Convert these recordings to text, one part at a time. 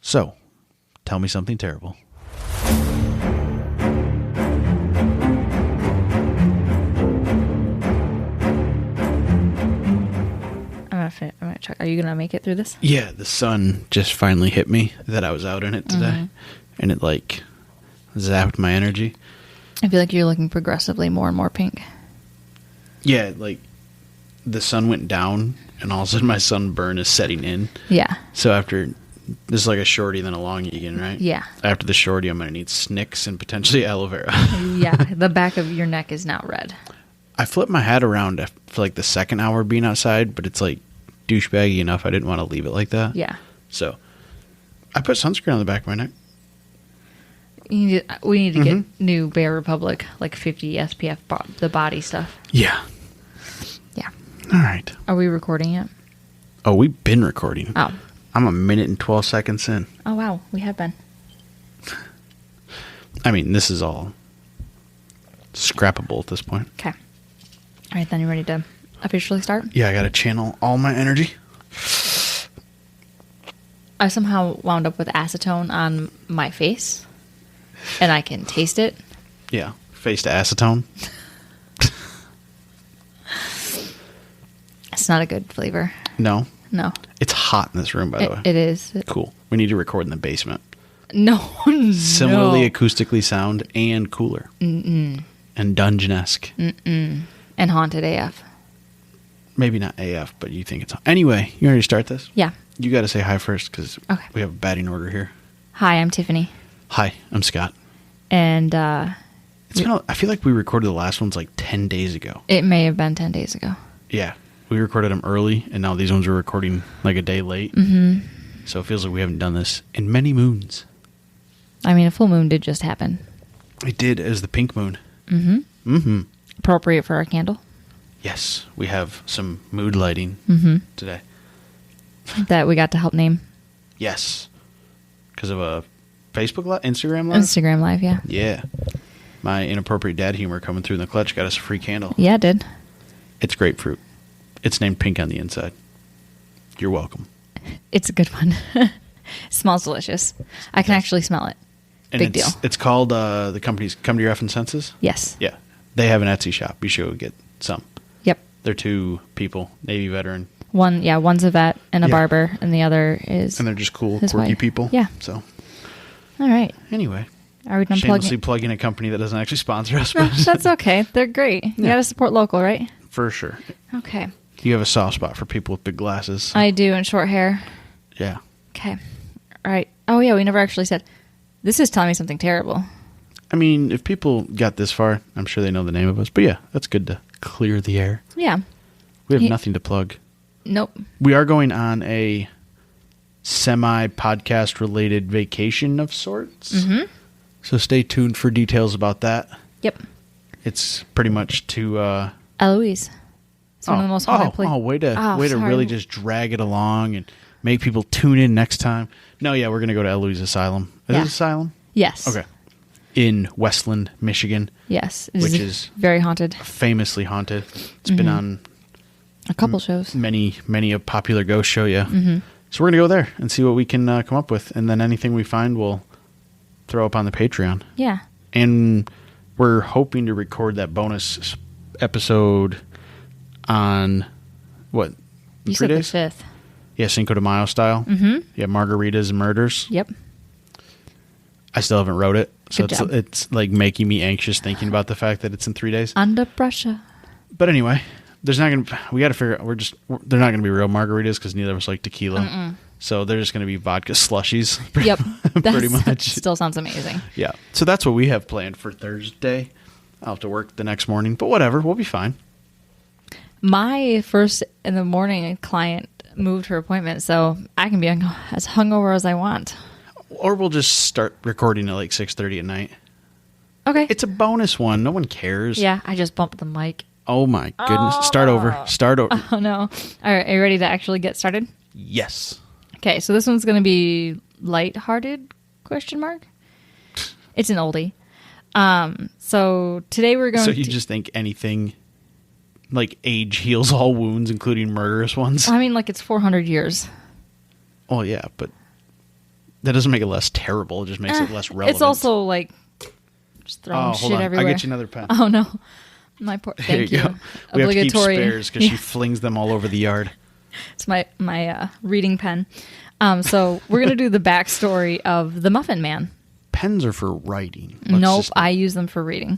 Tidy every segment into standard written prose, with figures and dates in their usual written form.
So, tell me something terrible. I'm gonna check. Are you gonna make it through this? Yeah, the sun just finally hit me that I was out in it today, and it like zapped my energy. I feel like you're looking progressively more and more pink. Yeah, like the sun went down, and all of a sudden my sunburn is setting in. Yeah. So after this is like a shorty, then a longie again, right? Yeah. After the shorty, I'm gonna need Snicks and potentially aloe vera. Yeah, the back of your neck is now red. I flipped my hat around for like the second hour being outside, but it's like douchebaggy enough. I didn't want to leave it like that. Yeah. So I put sunscreen on the back of my neck. We need to get new Bear Republic, like 50 SPF, the body stuff. Yeah. Yeah. All right. Are we recording yet? Oh, we've been recording. Oh. I'm a minute and 12 seconds in. Oh, wow. We have been. I mean, this is all scrappable at this point. Okay. All right, then you ready to officially start? Yeah, I got to channel all my energy. I somehow wound up with acetone on my face, and I can taste it. Yeah, face to acetone. It's not a good flavor. No? No. It's hot in this room, by the way. It is. Cool. We need to record in the basement. No. Similarly acoustically sound and cooler. And dungeon-esque. And haunted AF. Maybe not AF, but you think it's... Anyway, you ready to start this? Yeah. You got to say hi first, because Okay. we have a batting order here. Hi, I'm Tiffany. Hi, I'm Scott. And It's been I feel like we recorded the last ones like 10 days ago. it may have been 10 days ago. Yeah. We recorded them early, and now these ones are recording like a day late. Mm-hmm. So it feels like we haven't done this in many moons. I mean, a full moon did just happen. It did as the pink moon. Appropriate for our candle Yes, we have some mood lighting today. that we got to help name. Yes. Because of a Facebook Live? Instagram Live? Instagram Live, yeah. Yeah. My inappropriate dad humor coming through in the clutch got us a free candle. Yeah, it did. It's grapefruit. It's named Pink on the inside. You're welcome. It's a good one. Smells delicious. I can actually smell it. And Big deal. It's called the company's Come to Your Effing Senses. Yes. Yeah. They have an Etsy shop. You should go get some. Yep. They're two people, Navy veteran. One's a vet and a Yeah. barber, and the other is... And they're just cool, his quirky wife. people. Yeah. So, All right. anyway. Are we done Shamelessly plugging? plugging a company that doesn't actually sponsor us. No, But that's okay. They're great. You Yeah. got to support local, right? for sure. Okay. You have a soft spot for people with big glasses. I do, and short hair. Yeah. Okay. All right. Oh, yeah, we never actually said, this is telling me something terrible. I mean, if people got this far, I'm sure they know the name of us. But yeah, that's good to clear the air. Yeah. We have Yeah. nothing to plug. Nope. We are going on a semi-podcast related vacation of sorts. Mm-hmm. So stay tuned for details about that. Yep. It's pretty much to... Eloise. It's one of the most haunted places. way to sorry. really just drag it along and make people tune in next time. No, yeah, we're going to go to Eloise Asylum. Is Yeah. it Asylum? Yes. Okay. In Westland, Michigan. Yes. It Which is very haunted. Famously haunted. It's been on A couple shows. many a popular ghost show, yeah. So we're going to go there and see what we can come up with. And then anything we find, we'll throw up on the Patreon. Yeah. And we're hoping to record that bonus episode on, what, You 3 said days? the 5th. Yeah, Cinco de Mayo style. Mm-hmm. Yeah, margaritas and murders. Yep. I still haven't wrote it. So Good job. it's like making me anxious thinking about the fact that it's in 3 days. Under pressure. But anyway, there's not going to, we got to figure out, they're not going to be real margaritas because neither of us like tequila. So they're just going to be vodka slushies. Yep. Pretty much. Still sounds amazing. Yeah. So that's what we have planned for Thursday. I'll have to work the next morning, but whatever, we'll be fine. My first in the morning client moved her appointment, so I can be as hungover as I want. Or we'll just start recording at like 6:30 at night. Okay. It's a bonus one. No one cares. Yeah, I just bumped the mic. Oh my goodness. Start over. Oh no. All right, are you ready to actually get started? Yes. Okay, so this one's going to be lighthearted, question mark? It's an oldie. So today we're going So to... you just think anything like age heals all wounds, including murderous ones? I mean, like it's 400 years. Oh yeah, but That doesn't make it less terrible. It just makes it less relevant. It's also like just throwing shit everywhere. I'll get you another pen. Oh, no. My poor... Thank you. Go. We have to keep spares because she flings them all over the yard. It's my reading pen. So we're going to do the backstory of the Muffin Man. Pens are for writing. Nope, I use them for reading.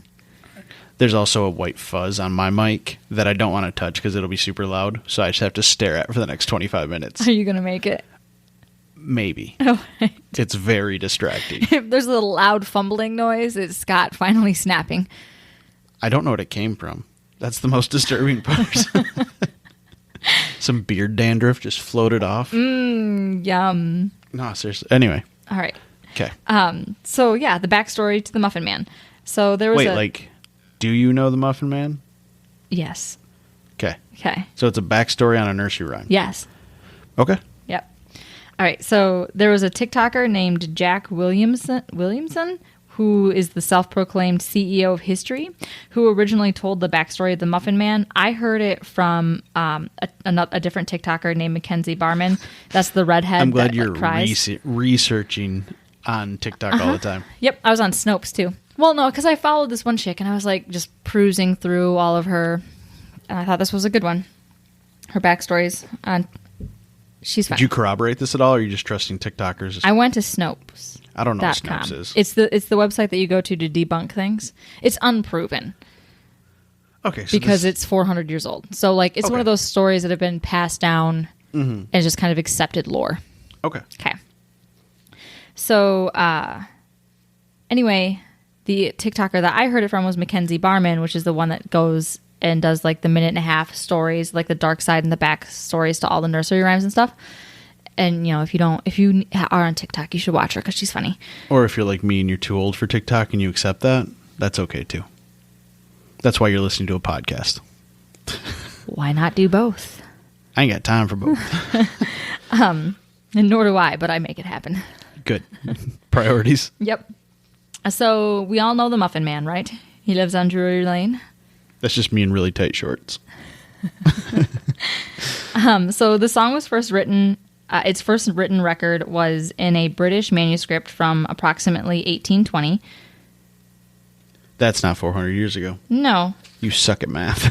There's also a white fuzz on my mic that I don't want to touch because it'll be super loud. So I just have to stare at for the next 25 minutes. Are you going to make it? Maybe. Oh, right. It's very distracting. If there's a little loud fumbling noise, it's Scott finally snapping. I don't know what it came from. That's the most disturbing part. Some beard dandruff just floated off. Yum. No, seriously. Anyway. All right. Okay. So, yeah, the backstory to the Muffin Man. So there was do you know the Muffin Man? Yes. Okay. Okay. So it's a backstory on a nursery rhyme. Yes. Okay. Yep. All right. So there was a TikToker named Jack Williamson, who is the self-proclaimed CEO of history, who originally told the backstory of the Muffin Man. I heard it from a different TikToker named Mackenzie Barman. That's the redhead. I'm glad that, you're cries. researching on TikTok all the time. Yep. I was on Snopes too. Well, no, because I followed this one chick and I was like just perusing through all of her, and I thought this was a good one. Her backstories on. She's fine. Did you corroborate this at all, or are you just trusting TikTokers? I went to Snopes. I don't know what Snopes is. It's the website that you go to debunk things. It's unproven. Okay. So because it's 400 years old. So like it's one of those stories that have been passed down and just kind of accepted lore. Okay. Okay. So anyway, the TikToker that I heard it from was Mackenzie Barman, which is the one that goes and does like the 1.5-minute stories, like the dark side and the back stories to all the nursery rhymes and stuff. And, you know, if you are on TikTok, you should watch her because she's funny. Or if you're like me and you're too old for TikTok and you accept that, that's okay too. That's why you're listening to a podcast. Why not do both? I ain't got time for both. And nor do I, but I make it happen. Good. Priorities. Yep. So we all know the Muffin Man, right? He lives on Drury Lane. That's just me in really tight shorts. So the song was first written... its first written record was in a British manuscript from approximately 1820. That's not 400 years ago. No. You suck at math.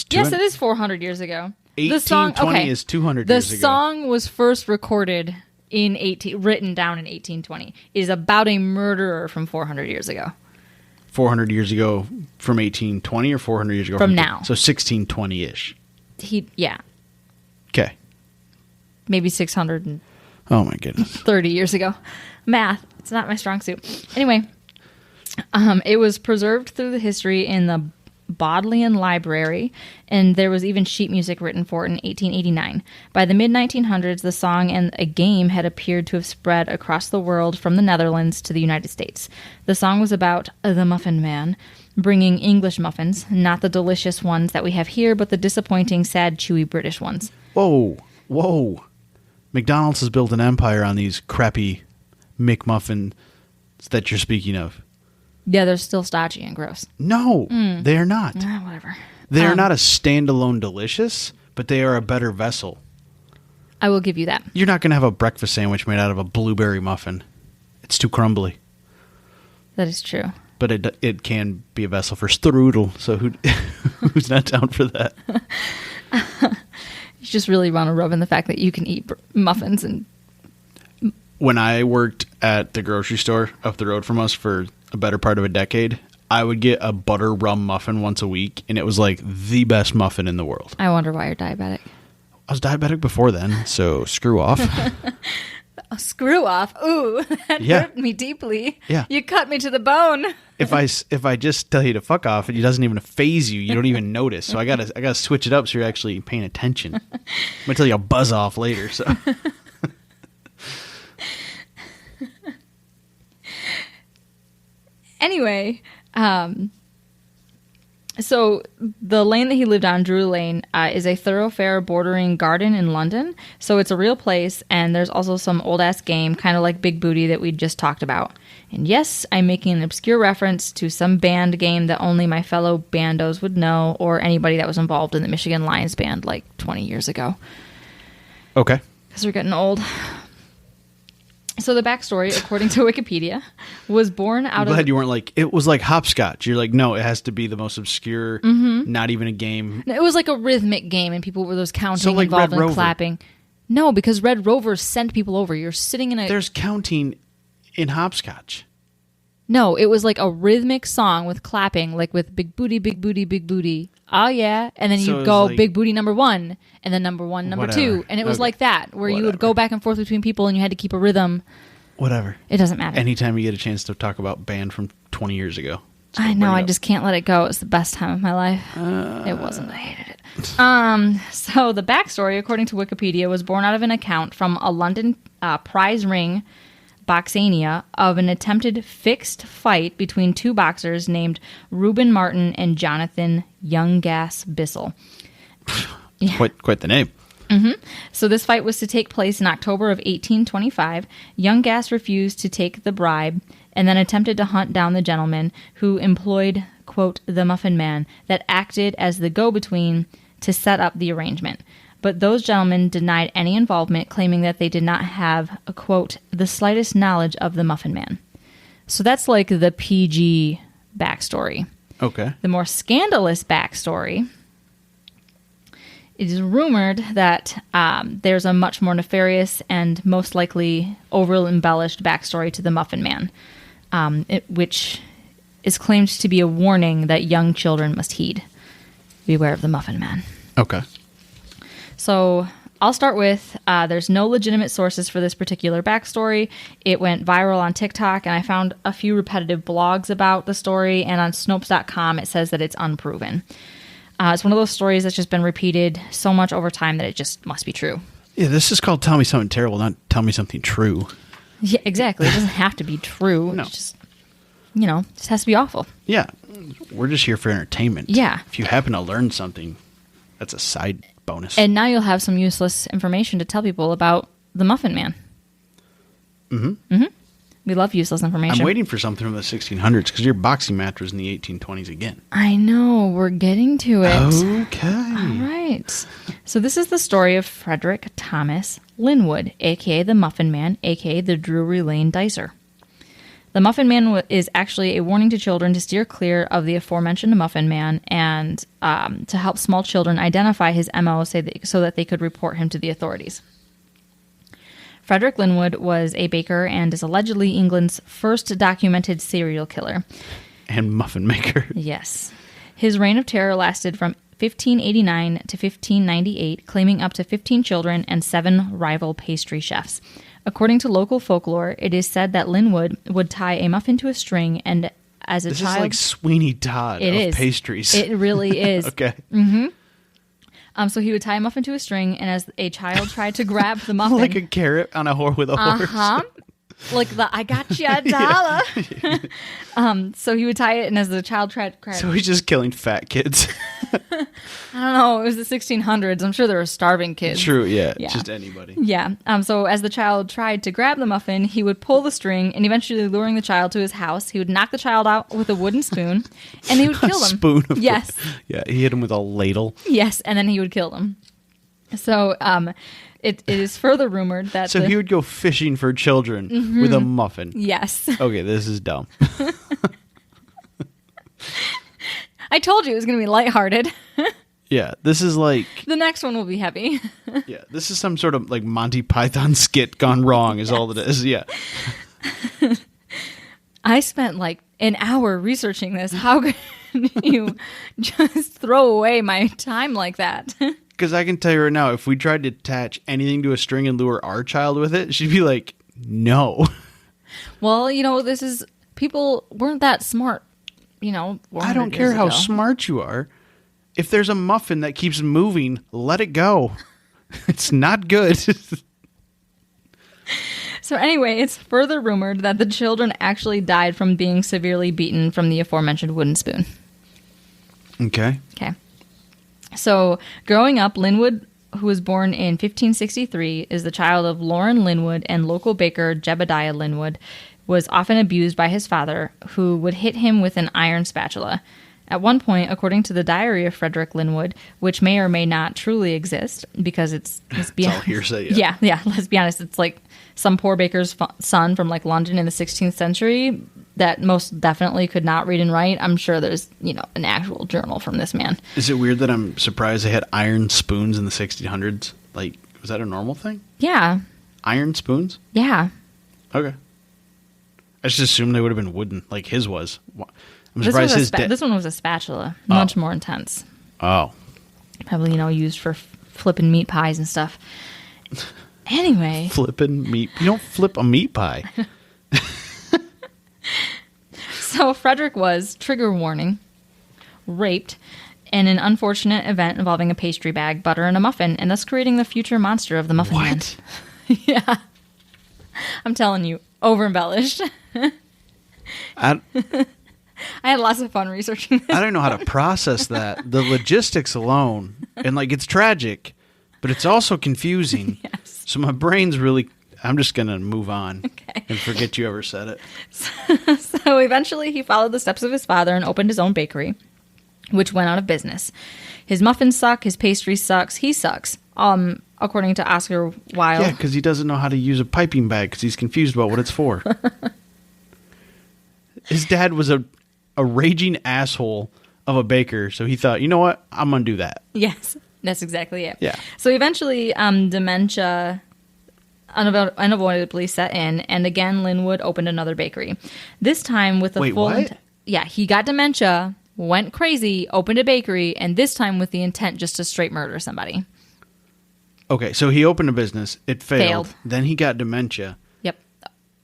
Yes, it is 400 years ago. 1820 is 200 years ago. The song was first recorded written down in 1820. It is about a murderer from 400 years ago. 400 years ago from 1820 or 400 years ago from now? So 1620-ish. Yeah. Okay. Maybe 630 Oh my goodness. years ago. Math. It's not my strong suit. Anyway, it was preserved through the history in the Bodleian Library, and there was even sheet music written for it in 1889. By the mid-1900s, the song and a game had appeared to have spread across the world from the Netherlands to the United States. The song was about the Muffin Man, bringing English muffins, not the delicious ones that we have here, but the disappointing, sad, chewy British ones. Whoa. McDonald's has built an empire on these crappy McMuffins that you're speaking of. Yeah, they're still stodgy and gross. No, they are not. Whatever. They are not a standalone delicious, but they are a better vessel. I will give you that. You're not going to have a breakfast sandwich made out of a blueberry muffin. It's too crumbly. That is true. But it can be a vessel for strudel, so who's not down for that? You just really want to rub in the fact that you can eat muffins. And when I worked at the grocery store up the road from us for a better part of a decade, I would get a butter rum muffin once a week, and it was like the best muffin in the world. I wonder why you're diabetic. I was diabetic before then, so screw off. Oh, screw off. Ooh, that hurt me deeply. Yeah. You cut me to the bone. If I just tell you to fuck off, it doesn't even phase you. You don't even notice. So I gotta switch it up so you're actually paying attention. I'm gonna tell you I'll buzz off later. So. Anyway, so the lane that he lived on, Drury Lane, is a thoroughfare bordering Garden in London. So it's a real place, and there's also some old-ass game, kind of like Big Booty, that we just talked about. And yes, I'm making an obscure reference to some band game that only my fellow bandos would know, or anybody that was involved in the Michigan Lions band like 20 years ago. Okay. Because we're getting old. So the backstory, according to Wikipedia, was born out I'm of... glad you weren't like, it was like hopscotch. You're like, no, it has to be the most obscure, not even a game. It was like a rhythmic game, and people were those counting So, like involved Red in Rover. clapping. No, because Red Rover sent people over. You're sitting in a... There's counting in hopscotch. No, it was like a rhythmic song with clapping, like with big booty, big booty, big booty. Oh, yeah. And then So it you'd was go like- big booty number 1, and then number 1, number Whatever. 2. And it was Okay. like that, where you would Whatever. go back and forth between people, and you had to keep a rhythm. Whatever. It doesn't matter. Anytime you get a chance to talk about band from 20 years ago. I know, bring it I up. just can't let it go. It's the best time of my life. It wasn't. I hated it. So the backstory, according to Wikipedia, was born out of an account from a London prize ring boxania of an attempted fixed fight between two boxers named Reuben Martin and Jonathan Younggas Bissell. Quite the name. So this fight was to take place in October of 1825. Younggas refused to take the bribe and then attempted to hunt down the gentleman who employed, quote, the Muffin Man that acted as the go-between to set up the arrangement. But those gentlemen denied any involvement, claiming that they did not have, quote, the slightest knowledge of the Muffin Man. So that's like the PG backstory. Okay. The more scandalous backstory, it is rumored that there's a much more nefarious and most likely over-embellished backstory to the Muffin Man, which is claimed to be a warning that young children must heed. Beware of the Muffin Man. Okay. So I'll start with, there's no legitimate sources for this particular backstory. It went viral on TikTok, and I found a few repetitive blogs about the story, and on Snopes.com it says that it's unproven. It's one of those stories that's just been repeated so much over time that it just must be true. Yeah, this is called Tell Me Something Terrible, not Tell Me Something True. Yeah, exactly. It doesn't have to be true. No. It's just, it just has to be awful. Yeah, we're just here for entertainment. Yeah. If you happen to learn something, that's a side bonus. And now you'll have some useless information to tell people about the Muffin Man. Mm-hmm. We love useless information. I'm waiting for something from the 1600s because your boxing match was in the 1820s again. I know. We're getting to it. Okay. All right. So this is the story of Frederick Thomas Linwood, a.k.a. the Muffin Man, a.k.a. the Drury Lane Dicer. The Muffin Man is actually a warning to children to steer clear of the aforementioned Muffin Man and to help small children identify his MO so that they could report him to the authorities. Frederick Linwood was a baker and is allegedly England's first documented serial killer. And muffin maker. Yes. His reign of terror lasted from 1589 to 1598, claiming up to 15 children and 7 rival pastry chefs. According to local folklore, it is said that Linwood would tie a muffin to a string, and as a This child... is like Sweeney Todd It of is. pastries. It really is. Okay. So he would tie a muffin to a string, and as a child tried to grab the muffin... Like a carrot on a horse with a horse. Uh-huh. Like the, I got you a dollar. So he would tie it, and as the child tried to grab So he's just killing fat kids. I don't know, it was the 1600s. I'm sure there were starving kids. True, yeah. Yeah. Just anybody. Yeah. So as the child tried to grab the muffin, he would pull the string, and eventually luring the child to his house, he would knock the child out with a wooden spoon, and he would kill them. Spoon of Yes. Yeah, he hit him with a ladle. Yes, and then he would kill them. So it is further rumored that So he would go fishing for children with a muffin. Yes. Okay, this is dumb. I told you it was going to be lighthearted. Yeah, this is like The next one will be heavy. yeah, this is some sort of like Monty Python skit gone wrong is all it is. Yeah. I spent like an hour researching this. How can you just throw away my time like that? Because I can tell you right now, if we tried to attach anything to a string and lure our child with it, she'd be like, no. Well, this is... People weren't that smart, I don't 400 care years how ago. smart you are. If there's a muffin that keeps moving, let it go. It's not good. So anyway, it's further rumored that the children actually died from being severely beaten from the aforementioned wooden spoon. Okay. Okay. So growing up, Linwood, who was born in 1563, is the child of Lauren Linwood and local baker Jebediah Linwood, was often abused by his father, who would hit him with an iron spatula. At one point, according to the diary of Frederick Linwood, which may or may not truly exist, because let's be It's all honest. hearsay, Yeah, let's be honest. It's like some poor baker's son from like London in the 16th century that most definitely could not read and write. I'm sure there's, an actual journal from this man. Is it weird that I'm surprised they had iron spoons in the 1600s? Like, was that a normal thing? Yeah. Iron spoons? Yeah. Okay. I just assumed they would have been wooden, like his was. I'm This surprised his this one was a spatula, much more intense. Oh. Probably, used for flipping meat pies and stuff. Anyway. Flipping meat. You don't flip a meat pie. So Frederick was, trigger warning, raped in an unfortunate event involving a pastry bag, butter, and a muffin, and thus creating the future monster of the Muffin Man. What? Yeah. I'm telling you, over-embellished. I had lots of fun researching this. don't know how to process that. The logistics alone. And, it's tragic, but it's also confusing. Yes. So my brain's really... I'm just going to move on Okay. and forget you ever said it. So eventually he followed the steps of his father and opened his own bakery, which went out of business. His muffins suck, his pastry sucks, he sucks. According to Oscar Wilde. Yeah, because he doesn't know how to use a piping bag because he's confused about what it's for. His dad was a raging asshole of a baker, so he thought, you know what? I'm going to do that. Yes, that's exactly it. Yeah. So eventually dementia unavoidably set in, and again Linwood opened another bakery. This time with a Wait, full... what? Yeah, he got dementia, went crazy, opened a bakery, and this time with the intent just to straight murder somebody. Okay, so he opened a business. It failed. Failed. Then he got dementia. Yep.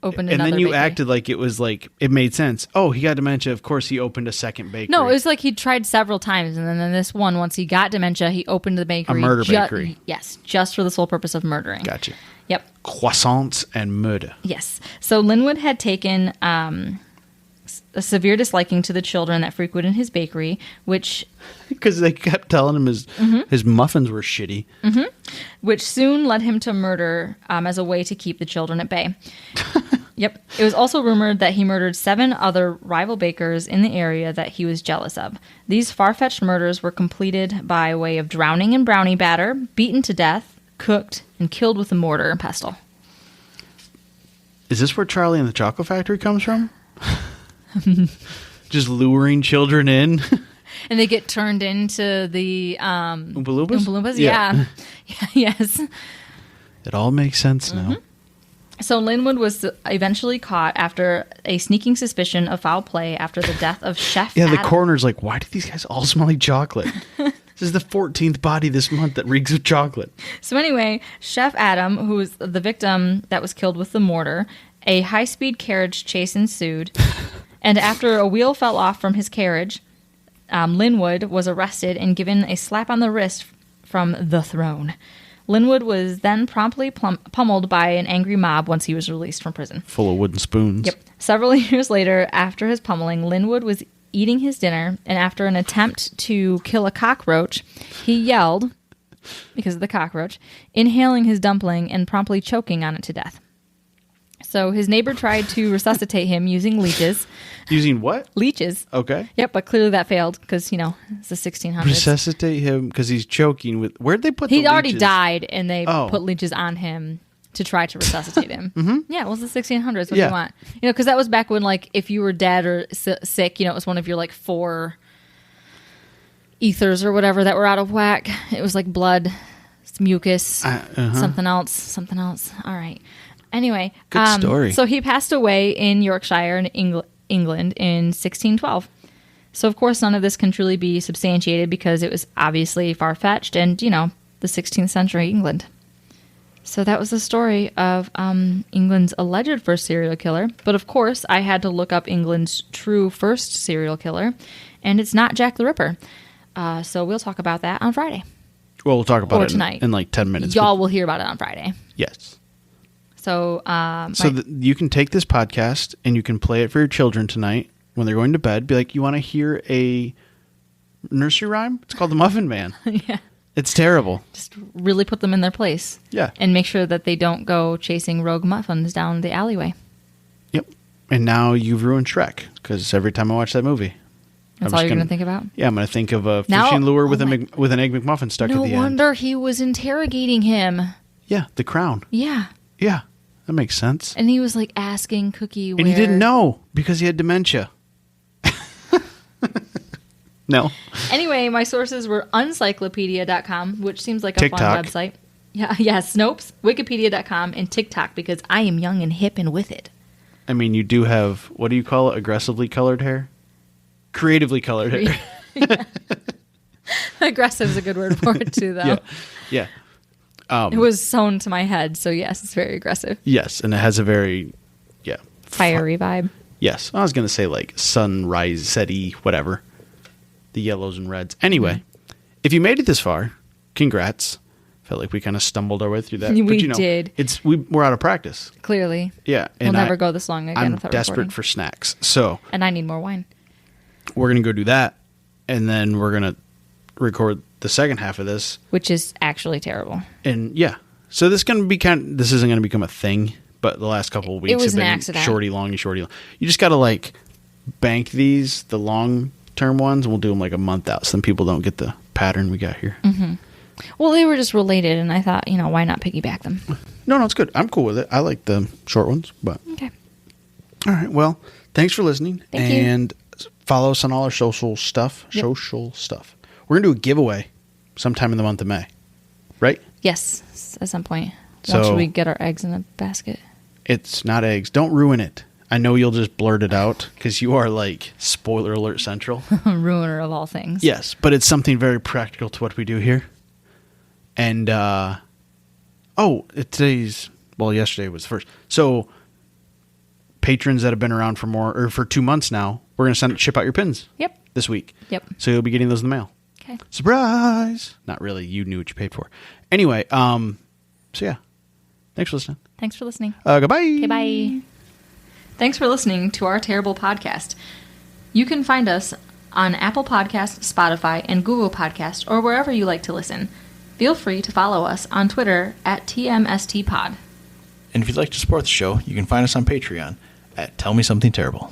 Opened And another then you bakery. acted like it was like, it made sense. Oh, he got dementia. Of course, he opened a second bakery. No, it was like he tried several times, and then this one, once he got dementia, he opened the bakery. A murder bakery. Yes, just for the sole purpose of murdering. Gotcha. Yep. Croissants and murder. Yes. So Linwood had taken a severe disliking to the children that frequented his bakery, which Because they kept telling him his muffins were shitty. soon led him to murder as a way to keep the children at bay. Yep. It was also rumored that he murdered 7 other rival bakers in the area that he was jealous of. These far-fetched murders were completed by way of drowning in brownie batter, beaten to death, cooked, and killed with a mortar and pestle. Is this where Charlie and the Chocolate Factory comes from? Just luring children in? And they get turned into the Oompa Loompas? Oompa Loompas? Yeah. Yes. It all makes sense now. So Linwood was eventually caught after a sneaking suspicion of foul play after the death of Chef Yeah, the Adam. coroner's like, why do these guys all smell like chocolate? This is the 14th body this month that reeks of chocolate. So anyway, Chef Adam, who was the victim that was killed with the mortar, a high-speed carriage chase ensued. And after a wheel fell off from his carriage, Linwood was arrested and given a slap on the wrist from the throne. Linwood was then promptly pummeled by an angry mob once he was released from prison. Full of wooden spoons. Yep. Several years later, after his pummeling, Linwood was eating his dinner, and after an attempt to kill a cockroach, he yelled, because of the cockroach, inhaling his dumpling and promptly choking on it to death. So his neighbor tried to resuscitate him using leeches. Using what? Leeches. Okay. Yep, but clearly that failed because, it's the 1600s. Resuscitate him because he's choking with... Where'd they put the He'd already leeches? died, and they Oh. put leeches on him to try to resuscitate him. Yeah, it was the 1600s. What do Yeah. you want? Because that was back when, if you were dead or sick, it was one of your, 4 ethers or whatever that were out of whack. It was like blood, mucus, something else. All right. Anyway. Good story. So he passed away in Yorkshire in England in 1612. So, of course, none of this can truly be substantiated because it was obviously far-fetched and, the 16th century England. So that was the story of England's alleged first serial killer. But, of course, I had to look up England's true first serial killer, and it's not Jack the Ripper. So we'll talk about that on Friday. Well, we'll talk about Or it tonight. in 10 minutes. Y'all will hear about it on Friday. Yes. So, You can take this podcast and you can play it for your children tonight when they're going to bed. Be like, you want to hear a nursery rhyme? It's called The Muffin Man. yeah, It's terrible. just really put them in their place. Yeah. And make sure that they don't go chasing rogue muffins down the alleyway. Yep. And now you've ruined Shrek because every time I watch that movie, That's I'm all just you're going to think about? Yeah, I'm going to think of a Now- fishing lure with oh with an egg McMuffin stuck No at the end. wonder he was interrogating him. Yeah, The Crown. Yeah. Yeah. That makes sense. And he was like asking Cookie And he didn't know because he had dementia. No. Anyway, my sources were uncyclopedia.com, which seems like a TikTok. fun website. Yeah, Snopes, Wikipedia.com, and TikTok because I am young and hip and with it. I mean, you do have, what do you call it? Aggressively colored hair? Creatively colored hair. Aggressive is a good word for it too, though. Yeah. It was sewn to my head, so yes, it's very aggressive. Yes, and it has a very, fiery vibe. Yes. I was going to say like sunrise, setty, whatever. The yellows and reds. Anyway, if you made it this far, congrats. Felt like we kind of stumbled our way through that. We but, did. We're out of practice. Clearly. Yeah. We'll never go this long again I'm without desperate recording. for snacks. So. And I need more wine. We're going to go do that. And then we're going to record the second half of this. Which is actually terrible. And yeah. So this isn't going to become a thing. But the last couple of weeks was have been an accident. shorty long. You just got to like bank these, the long term ones, and we'll do them like a month out so then people don't get the pattern we got here. Mm-hmm. Well, they were just related, and I thought, why not piggyback them? No, it's good. I'm cool with it. I like the short ones, but Okay. All right. Well, thanks for listening. Thank you. And follow us on all our social stuff. Yep. We're going to do a giveaway sometime in the month of May. Right? Yes, at some point. So- Should we get our eggs in a basket? It's not eggs. Don't ruin it. I know you'll just blurt it out because you are like spoiler alert central. Ruiner of all things. Yes, but it's something very practical to what we do here. And, yesterday was the first. So, patrons that have been around for 2 months now, we're going to ship out your pins. Yep. This week. Yep. So you'll be getting those in the mail. Okay. Surprise! Not really. You knew what you paid for. Anyway, so yeah. Thanks for listening. Thanks for listening. Goodbye. Okay, bye. Thanks for listening to our terrible podcast. You can find us on Apple Podcasts, Spotify, and Google Podcasts, or wherever you like to listen. Feel free to follow us on Twitter at TMSTPod. And if you'd like to support the show, you can find us on Patreon at Tell Me Something Terrible.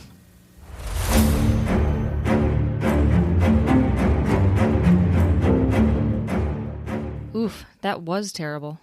Oof, that was terrible.